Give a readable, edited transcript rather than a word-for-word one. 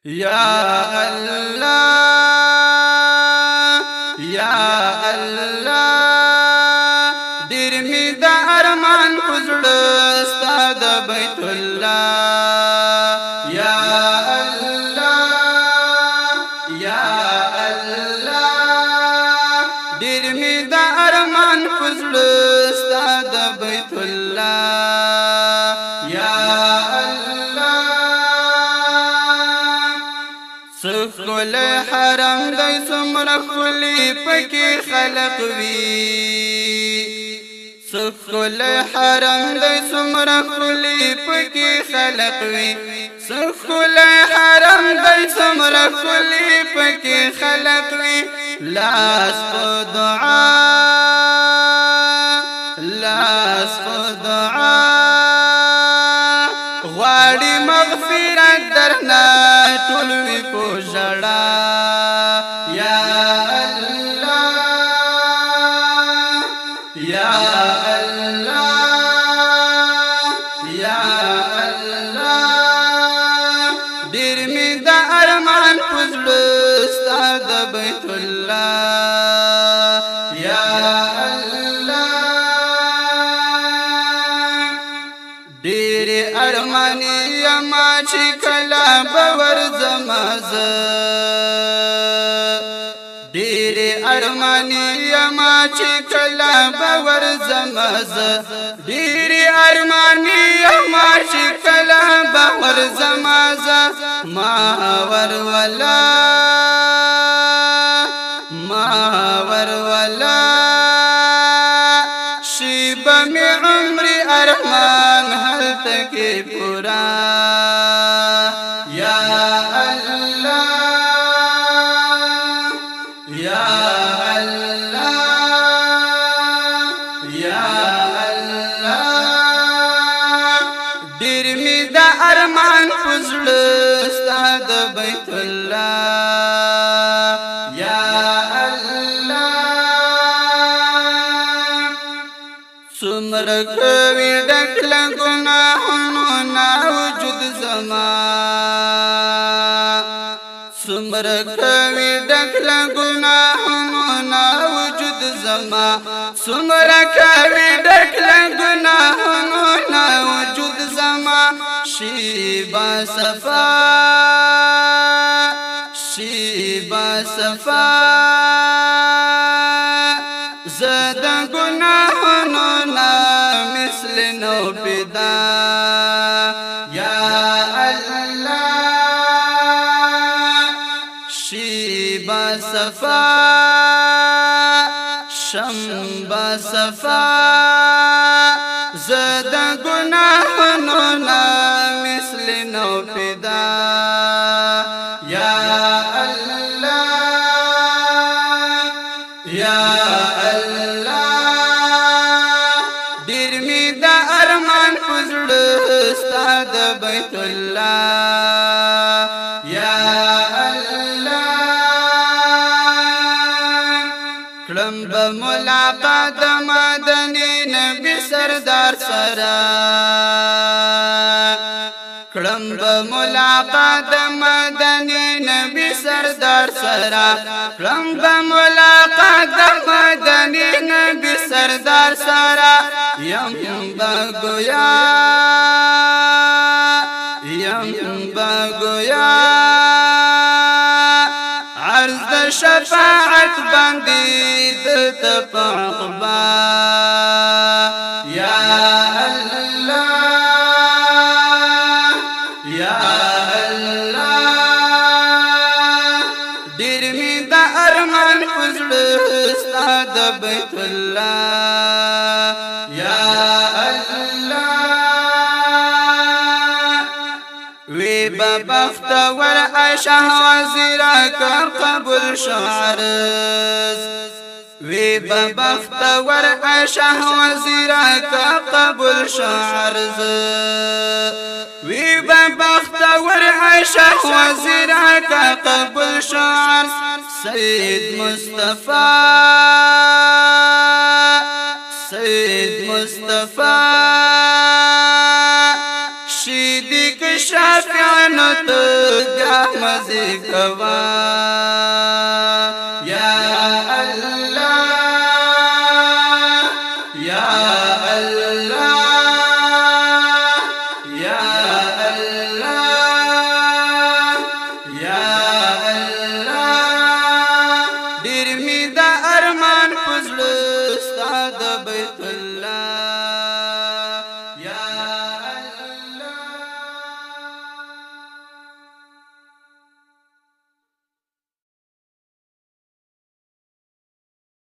یا الله یا الله ډیر می د ارمان پزړه ستاد بیت الله یا الله یا الله ډیر می د ارمان پزړه ستاد بیت الله یا سکول حرم دی سمرا خلی پکی خلق وی سکول حرم دی سمرا خلی پکی خلق وی سکول حرم دی سمرا خلی پکی خلق وی لاس په دعا لاس په دعا غواړي مغفرت درنه ټول وی په ژړا یا الله یا الله یا الله ډیر می د ارمان پزړه ستاد بیت الله یا ډیر ارمانی یما چې کلا باور زمازه ډیر ارمانی یما چې کلا باور زمازه ډیر ارمانی یما چې کلا باور زمازه ما ور ولا شیب می عمر ارمان هل تک پورا یا الله یا الله یا الله ډیر می د ارمان پزړه ستاد بیت الله یا سمر کوي ډکل ګناهونو نا وجود زما سمر کوي ډکل ګناهونو نا وجود زما سمر کوي ډکل ګناهونو نا وجود زما شیبا صفا زد گناہوں نا مثل نو پیدا یا اللہ شیبا صفا شمبا صفا زد گناہوں نا مثل نو پیدا یا اللہ یا استاد بیت الله یا الله کلم بملاقات مدنی نبی سردار سرا کلم بملاقات مدنی نبی سردار سرا کلم بملاقات مدنی نبی سردار سرا یم بگویا عرض د شفاعت باندې د تپعقبا یا الله یا الله ډیر می د ارمان پزړه ستاد بیت الله یا بخت ور عائشہ وزیرا کا قبول شعرز وی بخت ور عائشہ وزیرا کا قبول شعرز وی بخت ور عائشہ وزیرا کا قبول شعرز سید مصطفی شیدی شافعانو تو مزه کوا یا الله یا الله